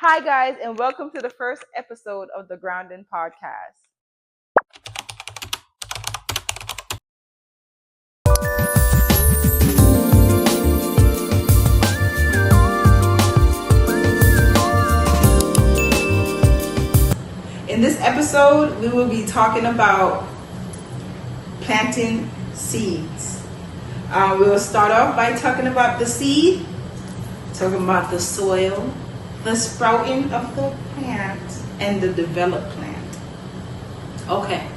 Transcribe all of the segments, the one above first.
Hi, guys, and welcome to the first episode of the Grounding Podcast. In this episode, we will be talking about planting seeds. We will start off by talking about the seed, talking about the soil, the sprouting of the plant, and the developed plant. Okay,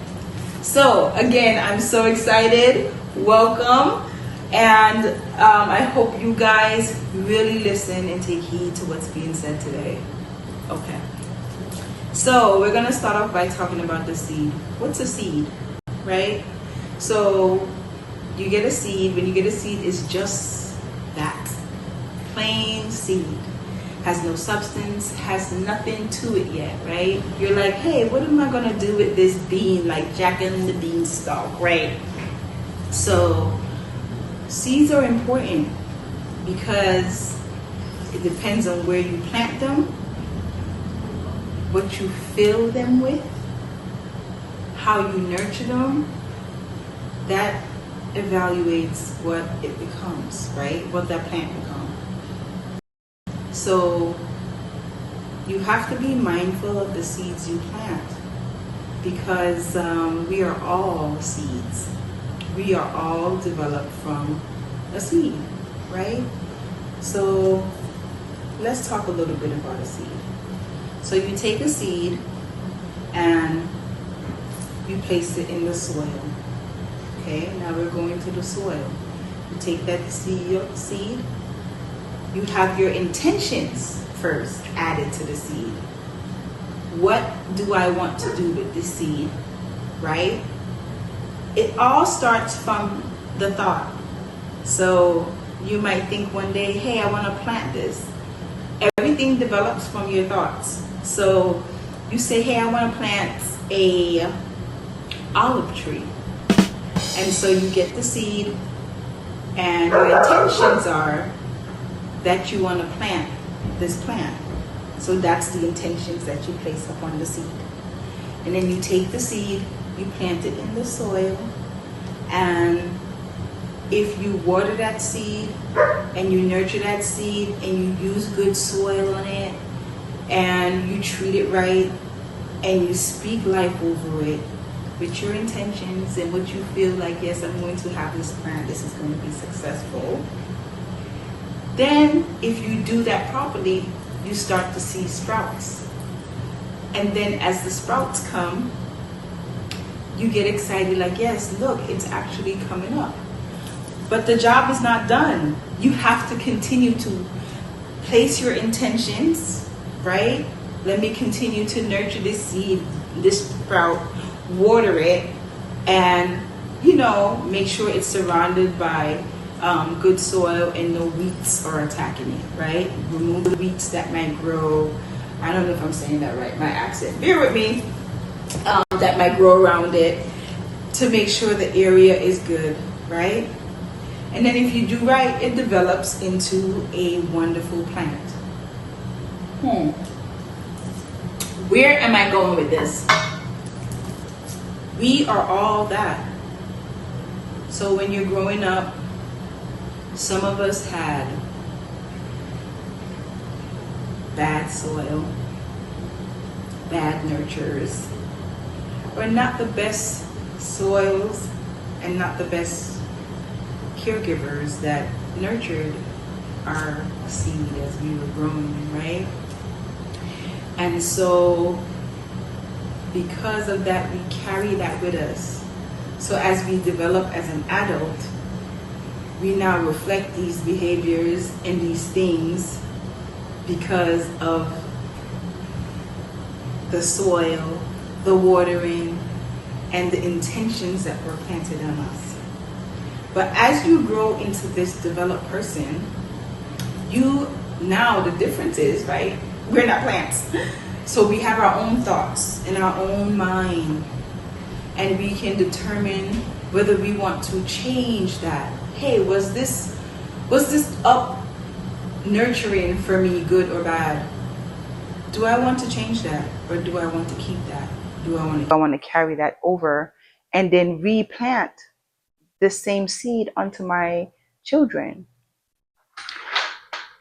so again, I'm so excited. Welcome, and I hope you guys really listen and take heed to what's being said today. Okay, so we're gonna start off by talking about the seed. What's a seed, right? So you get a seed. When you get a seed, it's just that, plain seed. Has no substance, has nothing to it yet, right? You're like, hey, what am I gonna do with this bean, like Jack and the Beanstalk, right? So seeds are important because it depends on where you plant them, what you fill them with, how you nurture them. That evaluates what it becomes, right? What that plant becomes. So you have to be mindful of the seeds you plant because we are all seeds. We are all developed from a seed, right? So let's talk a little bit about a seed. So you take a seed and you place it in the soil. Okay, now we're going to the soil. You take that seed, you have your intentions first added to the seed. What do I want to do with this seed, right? It all starts from the thought. So you might think one day, hey, I want to plant this. Everything develops from your thoughts. So you say, hey, I want to plant a olive tree. And so you get the seed and your intentions are that you want to plant this plant. So that's the intentions that you place upon the seed. And then you take the seed, you plant it in the soil, and if you water that seed and you nurture that seed and you use good soil on it and you treat it right and you speak life over it with your intentions and what you feel like, yes, I'm going to have this plant, this is going to be successful. Then if you do that properly, you start to see sprouts. And then as the sprouts come, you get excited like, yes, look, it's actually coming up. But the job is not done. You have to continue to place your intentions, right? Let me continue to nurture this seed, this sprout, water it, and, make sure it's surrounded by good soil and no weeds are attacking it, right? Remove the weeds that might grow. I don't know if I'm saying that right, my accent. Bear with me. That might grow around it to make sure the area is good, right? And then if you do right, it develops into a wonderful plant. Where am I going with this? We are all that. So when you're growing up, some of us had bad soil, bad nurturers, or not the best soils and not the best caregivers that nurtured our seed as we were growing, right? And so because of that, we carry that with us. So as we develop as an adult, we now reflect these behaviors and these things because of the soil, the watering, and the intentions that were planted on us. But as you grow into this developed person, the difference is, right? We're not plants. So we have our own thoughts and our own mind, and we can determine whether we want to change that. Hey, was this up nurturing for me, good or bad? Do I want to change that, or do I want to keep that? I want to carry that over and then replant the same seed onto my children?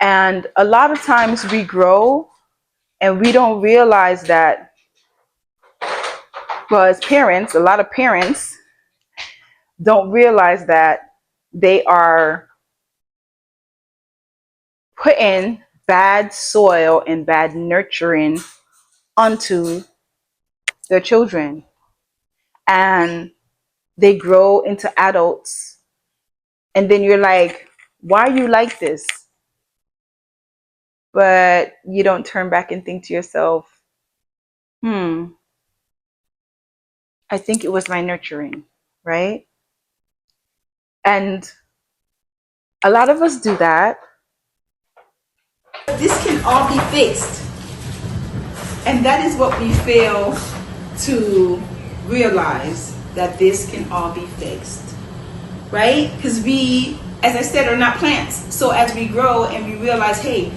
And a lot of times we grow and we don't realize that. Well, as parents, a lot of parents don't realize that they are putting bad soil and bad nurturing onto their children. And they grow into adults. And then you're like, why are you like this? But you don't turn back and think to yourself, I think it was my nurturing, right? And a lot of us do that. This can all be fixed. And that is what we fail to realize, that this can all be fixed, right? Because we, as I said, are not plants. So as we grow and we realize, hey,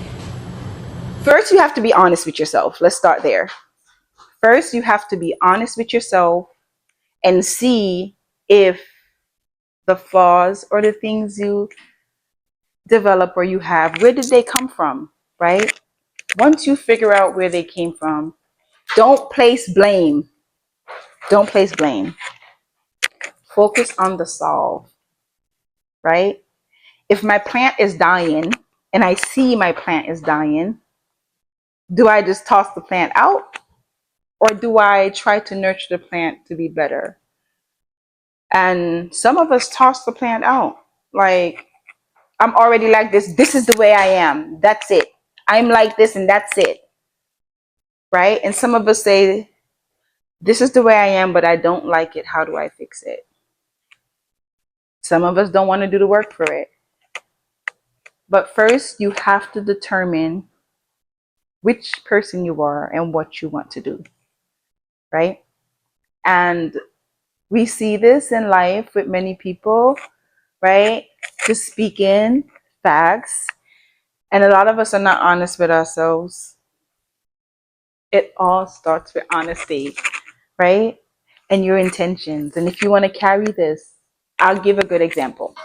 first you have to be honest with yourself. Let's start there. First, you have to be honest with yourself and see if the flaws or the things you develop or you have, where did they come from, right? Once you figure out where they came from, don't place blame. Don't place blame. Focus on the solve, right? If my plant is dying and I see my plant is dying, do I just toss the plant out, or do I try to nurture the plant to be better? And some of us toss the plant out. Like, I'm already like this. This is the way I am. That's it. I'm like this and that's it. Right? And some of us say, this is the way I am, but I don't like it. How do I fix it? Some of us don't want to do the work for it. But first, you have to determine which person you are and what you want to do. Right? And we see this in life with many people, right? Just speaking facts. And a lot of us are not honest with ourselves. It all starts with honesty, right? And your intentions. And if you want to carry this, I'll give a good example.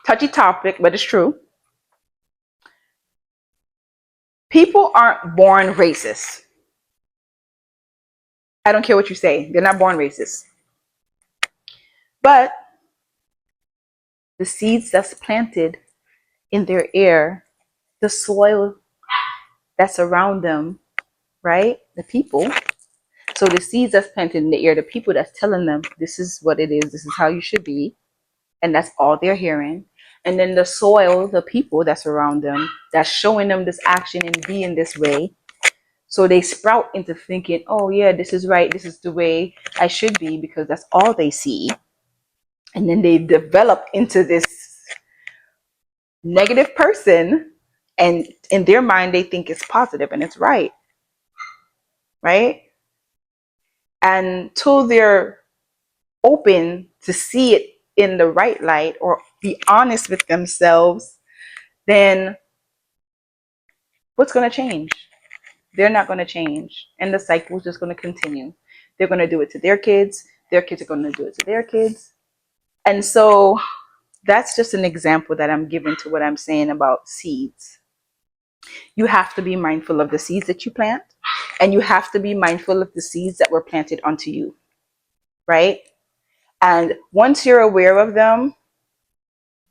Touchy topic, but it's true. People aren't born racist. I don't care what you say. They're not born racist. But the seeds that's planted in their air, the soil that's around them, right? The people. So the seeds that's planted in the air, the people that's telling them this is what it is, this is how you should be, and that's all they're hearing. And then the soil, the people that's around them, that's showing them this action and being this way. So they sprout into thinking, oh yeah, this is right, this is the way I should be, because that's all they see. And then they develop into this negative person, and in their mind they think it's positive and it's right. Right? And till they're open to see it in the right light or be honest with themselves, then what's going to change? They're not going to change. And the cycle is just going to continue. They're going to do it to their kids. Their kids are going to do it to their kids. And so that's just an example that I'm giving to what I'm saying about seeds. You have to be mindful of the seeds that you plant, and you have to be mindful of the seeds that were planted onto you, right? And once you're aware of them,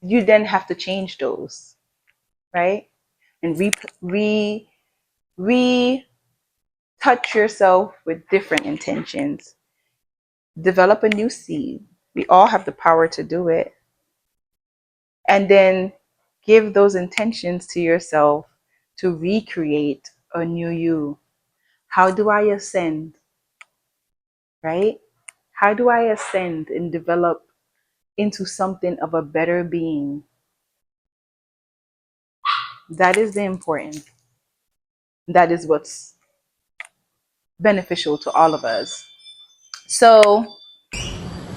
you then have to change those, right? And touch yourself with different intentions. Develop a new seed. We all have the power to do it. And then give those intentions to yourself to recreate a new you. How do I ascend? Right? How do I ascend and develop into something of a better being? That is the important. That is what's beneficial to all of us. So,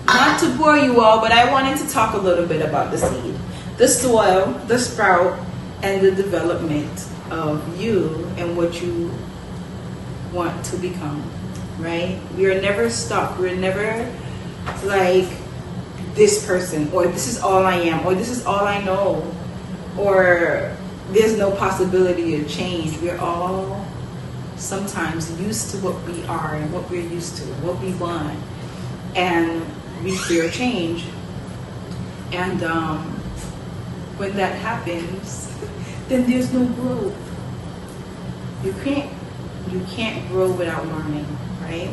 not to bore you all, but I wanted to talk a little bit about the seed, the soil, the sprout, and the development of you and what you want to become, right? We are never stuck. We're never like this person, or this is all I am, or this is all I know, or there's no possibility of change. We're all sometimes used to what we are and what we're used to, what we want, and we fear change. And when that happens, then there's no growth. You can't grow without learning, right?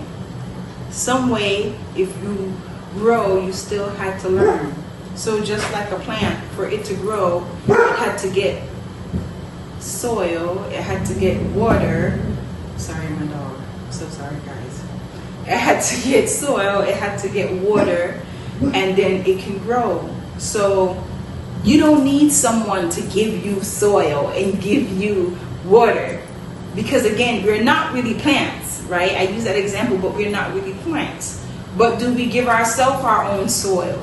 Some way, if you grow, you still had to learn. So just like a plant, for it to grow, it had to get soil, it had to get water. Sorry, my dog. I'm so sorry, guys. It had to get soil, it had to get water, and then it can grow. So you don't need someone to give you soil and give you water. Because again, we're not really plants, right? I use that example, but we're not really plants. But do we give ourselves our own soil?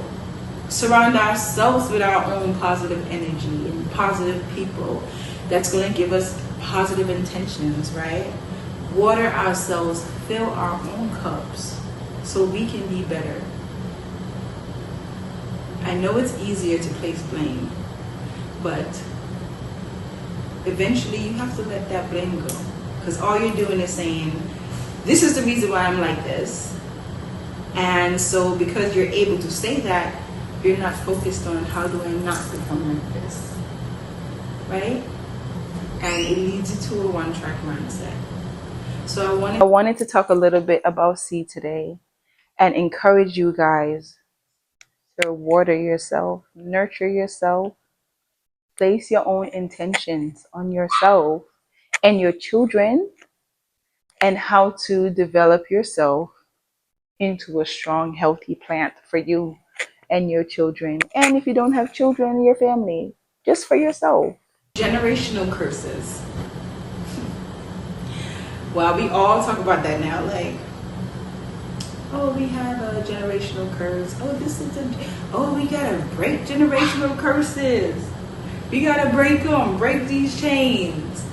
Surround ourselves with our own positive energy and positive people. That's going to give us positive intentions, right? Water ourselves, fill our own cups so we can be better. I know it's easier to place blame, but eventually you have to let that blame go. Because all you're doing is saying, this is the reason why I'm like this. And so because you're able to say that, you're not focused on how do I not become like this, right? And it leads you to a one-track mindset. So I wanted to talk a little bit about seed today and encourage you guys to water yourself, nurture yourself, place your own intentions on yourself and your children, and how to develop yourself into a strong, healthy plant for you and your children. And if you don't have children, your family, just for yourself. Generational curses. Well, we all talk about that now, like, oh, we have a generational curse. Oh, we gotta break generational curses. We gotta break them, break these chains.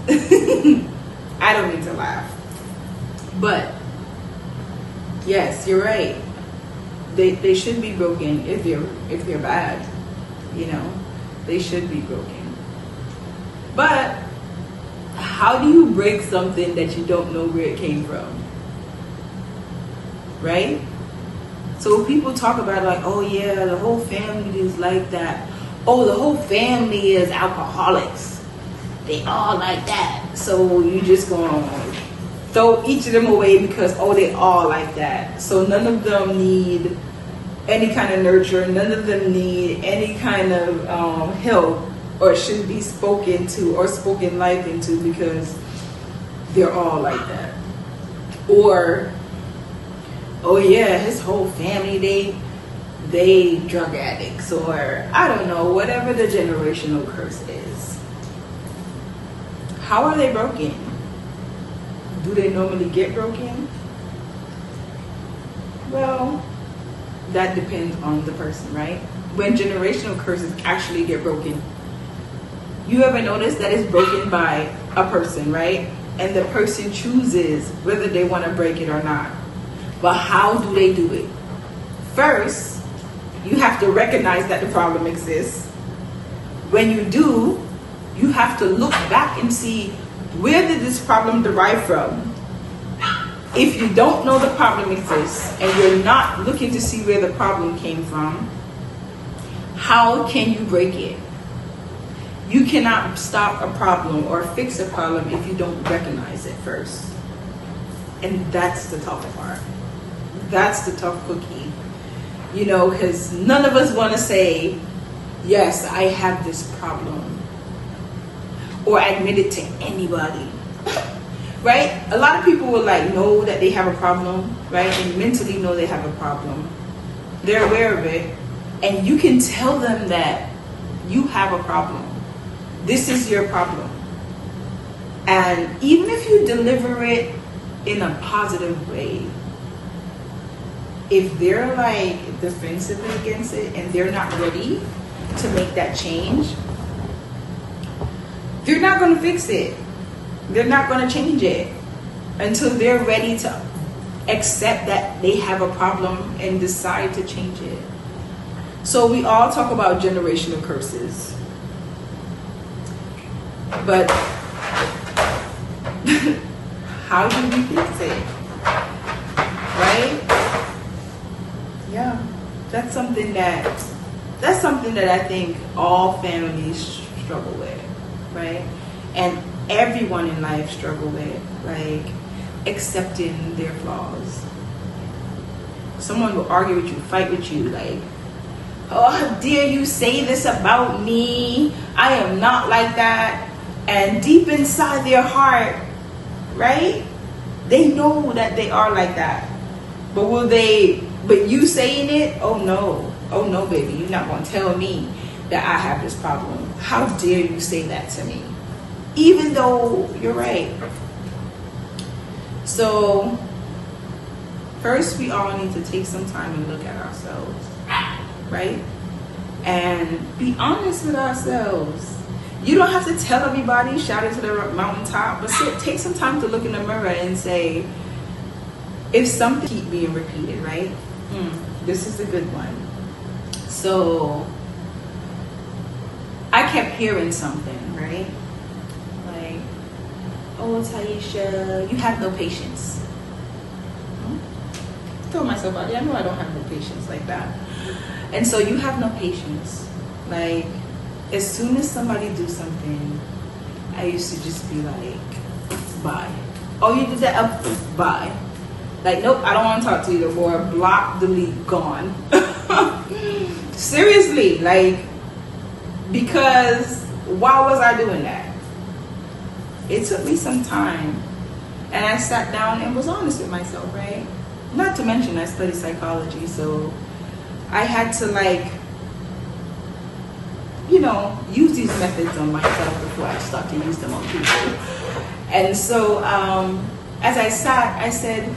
I don't mean to laugh, but yes, you're right. They should be broken if they're bad, they should be broken. But how do you break something that you don't know where it came from? Right? So people talk about like, oh yeah, the whole family is like that. Oh, the whole family is alcoholics. They all like that. So you just gonna throw each of them away because, oh, they all like that. So none of them need any kind of nurture. None of them need any kind of help, or should be spoken to or spoken life into because they're all like that. Or, oh yeah, his whole family, they drug addicts, or I don't know, whatever the generational curse is. How are they broken? Do they normally get broken? Well, that depends on the person, right? When generational curses actually get broken, you ever notice that it's broken by a person, right? And the person chooses whether they want to break it or not. But how do they do it? First, you have to recognize that the problem exists. When you do, you have to look back and see, where did this problem derive from? If you don't know the problem exists and you're not looking to see where the problem came from, how can you break it? You cannot stop a problem or fix a problem if you don't recognize it first. And that's the tough part. That's the tough cookie. Because none of us want to say, yes, I have this problem, or admit it to anybody. Right? A lot of people will know that they have a problem, right? And mentally know they have a problem. They're aware of it. And you can tell them that you have a problem. This is your problem. And even if you deliver it in a positive way, if they're defensively against it and they're not ready to make that change, they're not going to fix it. They're not going to change it until they're ready to accept that they have a problem and decide to change it. So we all talk about generational curses. But how do we fix it? Right? Yeah. That's something that I think all families struggle with, right? And everyone in life struggle with, like accepting their flaws. Someone will argue with you, fight with you, like, oh, how dare you say this about me? I am not like that. And deep inside their heart, right? They know that they are like that. But you saying it, oh no, baby, you're not going to tell me that I have this problem. How dare you say that to me? Even though you're right. So, first we all need to take some time and look at ourselves, right? And be honest with ourselves. You don't have to tell everybody, shout it to the mountaintop, but take some time to look in the mirror and say, if something keep being repeated, right? This is a good one. So I kept hearing something, right? Like, oh, Taheisha, you have no patience. Throw myself out there. I know I don't have no patience like that. And so you have no patience. Like, as soon as somebody do something, I used to just be like, bye. Oh, you did that? Bye. Like, nope, I don't want to talk to you anymore. Block, delete, gone. Seriously, like, because why was I doing that? It took me some time. And I sat down and was honest with myself, right? Not to mention I studied psychology, so I had to, like, you know, use these methods on myself before I start to use them on people. And so as I sat, I said,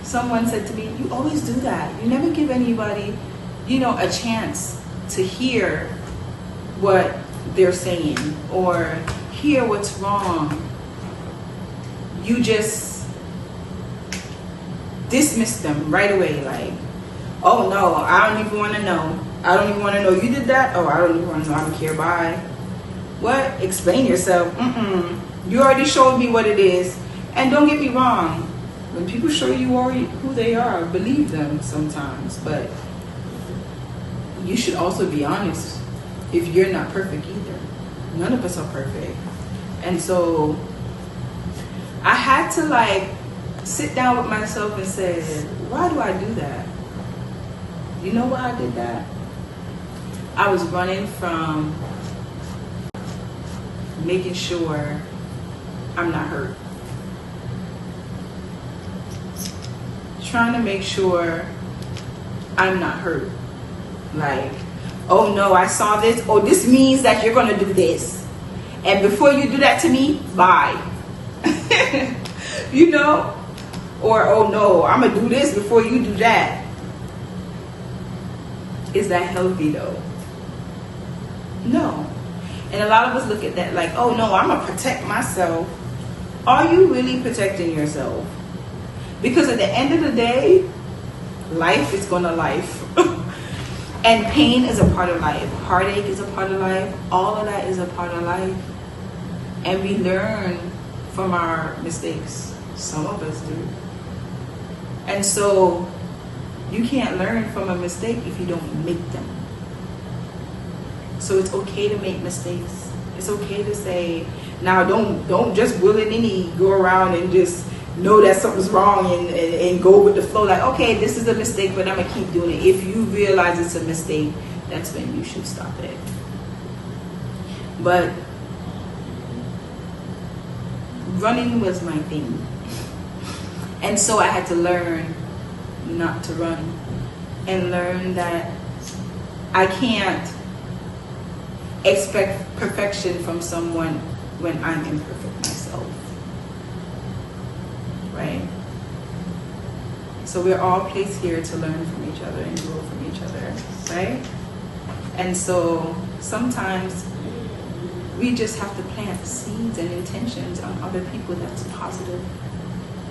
someone said to me, you always do that. You never give anybody, you know, a chance to hear what they're saying or hear what's wrong. You just dismiss them right away, like, oh no, I don't even want to know. I don't even want to know you did that. Oh, I don't even want to know. I don't care. Bye. What? Explain yourself. You already showed me what it is. And don't get me wrong. When people show you who they are, believe them sometimes. But you should also be honest if you're not perfect either. None of us are perfect. And so I had to, like, sit down with myself and say, why do I do that? You know why I did that? I was running from making sure I'm not hurt. Trying to make sure I'm not hurt. Like, oh no, I saw this. Oh, this means that you're going to do this. And before you do that to me, bye. You know? Or, oh no, I'm going to do this before you do that. Is that healthy though? No. And a lot of us look at that like, oh no, I'm going to protect myself. Are you really protecting yourself? Because at the end of the day, life is going to life. And pain is a part of life. Heartache is a part of life. All of that is a part of life. And we learn from our mistakes. Some of us do. And so you can't learn from a mistake if you don't make them. So it's okay to make mistakes. It's okay to say, now don't just willy-nilly go around and just know that something's wrong and go with the flow. Like, okay, this is a mistake, but I'm going to keep doing it. If you realize it's a mistake, that's when you should stop it. But running was my thing. And so I had to learn not to run and learn that I can't expect perfection from someone when I'm imperfect myself. Right? So we're all placed here to learn from each other and grow from each other, right? And so sometimes We just have to plant seeds and intentions on other people that's positive,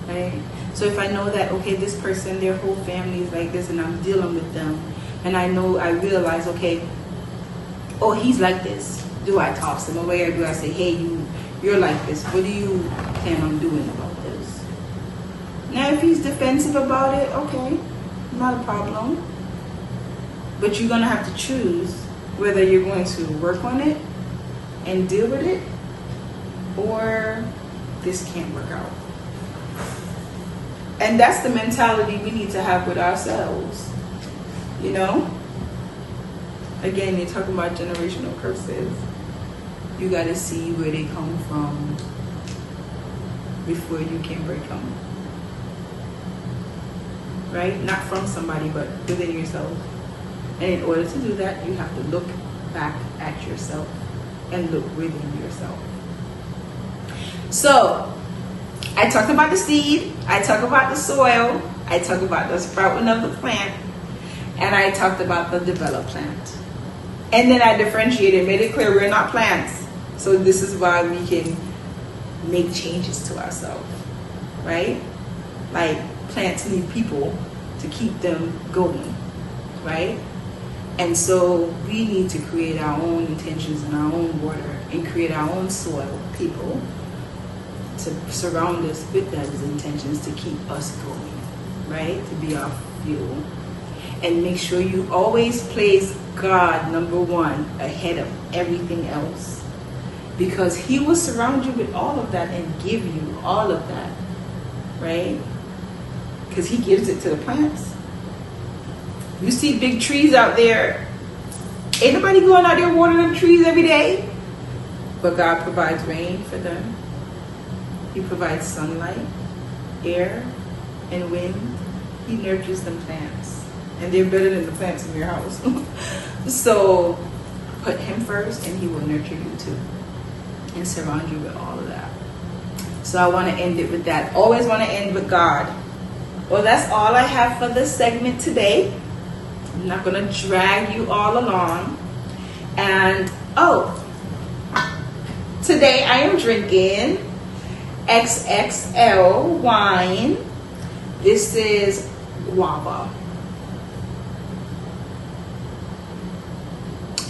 right? So if I know that, okay, this person, their whole family is like this, and I'm dealing with them, and I realize, okay, oh, he's like this. Do I toss him away, or do I say, hey, you're like this? What do you plan on doing about this? Now, if he's defensive about it, okay, not a problem. But you're gonna have to choose whether you're going to work on it and deal with it, or this can't work out. And that's the mentality we need to have with ourselves, you know? Again, you're talking about generational curses. You got to see where they come from before you can break them. Right? Not from somebody, but within yourself. And in order to do that, you have to look back at yourself and look within yourself. So, I talked about the seed, I talked about the soil, I talked about the sprouting of the plant, and I talked about the developed plant. And then I differentiated, made it clear we're not plants. So this is why we can make changes to ourselves, right? Like plants need people to keep them going, right? And so we need to create our own intentions and our own water and create our own soil, people, to surround us with those intentions to keep us going, right? To be our fuel. And make sure you always place God number one ahead of everything else, because He will surround you with all of that and give you all of that, right? Because He gives it to the plants. You see big trees out there, ain't nobody going out there watering them trees every day, but God provides rain for them. He provides sunlight, air, and wind. He nurtures them plants, and they're better than the plants in your house. So put Him first, and He will nurture you too, and surround you with all of that. So I want to end it with that. Always want to end with God. Well, that's all I have for this segment today. I'm not going to drag you all along. And today I am drinking XXL wine. This is guava.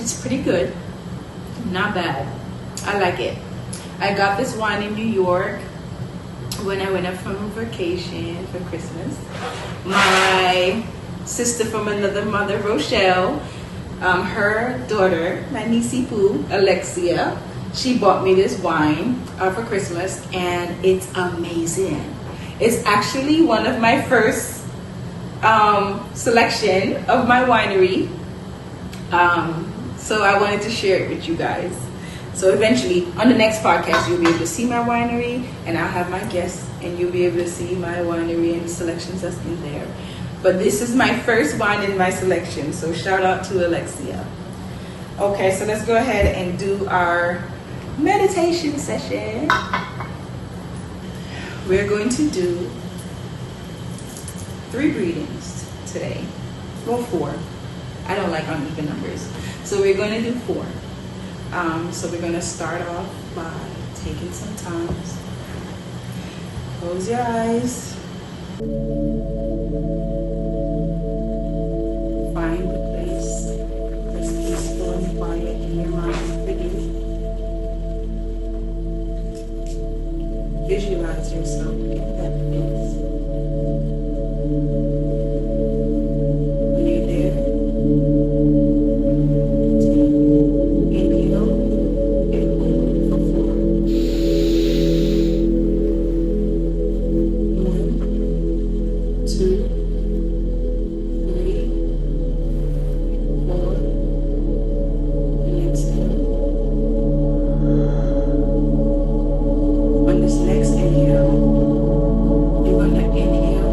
It's pretty good. Not bad. I like it. I got this wine in New York when I went up from vacation for Christmas. My sister from another mother, Rochelle, her daughter, my niecey Pooh, Alexia, she bought me this wine for Christmas, and it's amazing. It's actually one of my first selection of my winery. So I wanted to share it with you guys. So eventually, on the next podcast, you'll be able to see my winery, and I'll have my guests, and you'll be able to see my winery and the selections that's in there. But this is my first wine in my selection, so shout out to Alexia. Okay, so let's go ahead and do our meditation session. We're going to do 3 breathings today. Well, 4. I don't like uneven numbers. So we're going to do 4. So we're going to start off by taking some time. Close your eyes. Find a place that's peaceful and quiet in your mind for you. Visualize yourself in that place. When you're there, inhale and hold for 4. 1, 2, 3, 4, and exhale. On this next inhale, you're going to inhale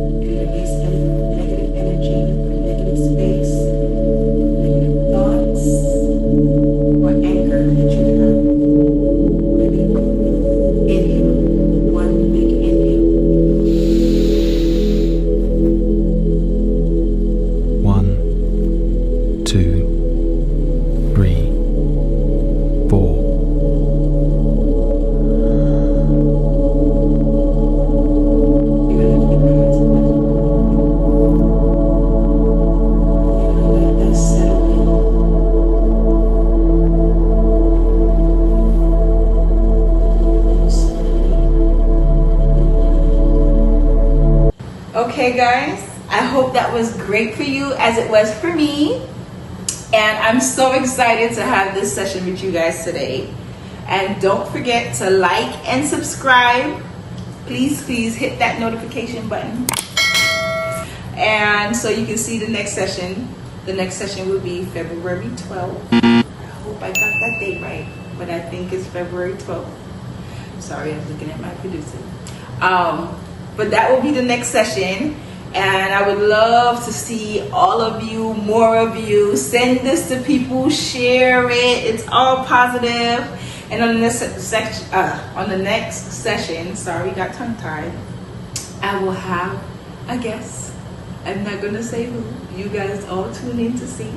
Release any negative energy, negative space, negative thoughts, or anger that you have. Ready? Inhale. One big inhale. 1, 2, 3, 4. You're gonna keep your hands up. You're gonna let that settle in. Okay, guys, I hope that was great for you as it was for me. And I'm so excited to have this session with you guys today. And don't forget to like and subscribe. Please hit that notification button. And so you can see the next session. The next session will be February 12th. I hope I got that date right, but I think it's February 12th. Sorry, I was looking at my producer. But that will be the next session. And I would love to see all of you, more of you. Send this to people, share it. It's all positive. And on the next session, sorry, got tongue tied. I will have a guest. I'm not gonna say who. You guys all tune in to see.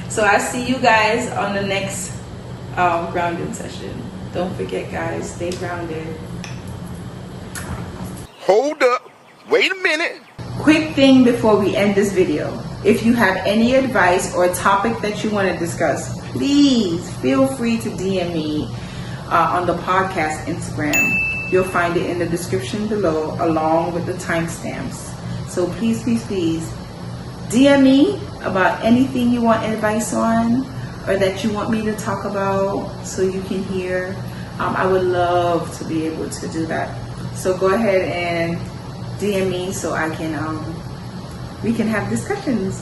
So I see you guys on the next grounding session. Don't forget, guys, stay grounded. Hold up. Wait a minute. Quick thing before we end this video. If you have any advice or topic that you want to discuss, please feel free to DM me on the podcast Instagram. You'll find it in the description below along with the timestamps. So please DM me about anything you want advice on or that you want me to talk about so you can hear. I would love to be able to do that. So go ahead and DM me so I can we can have discussions.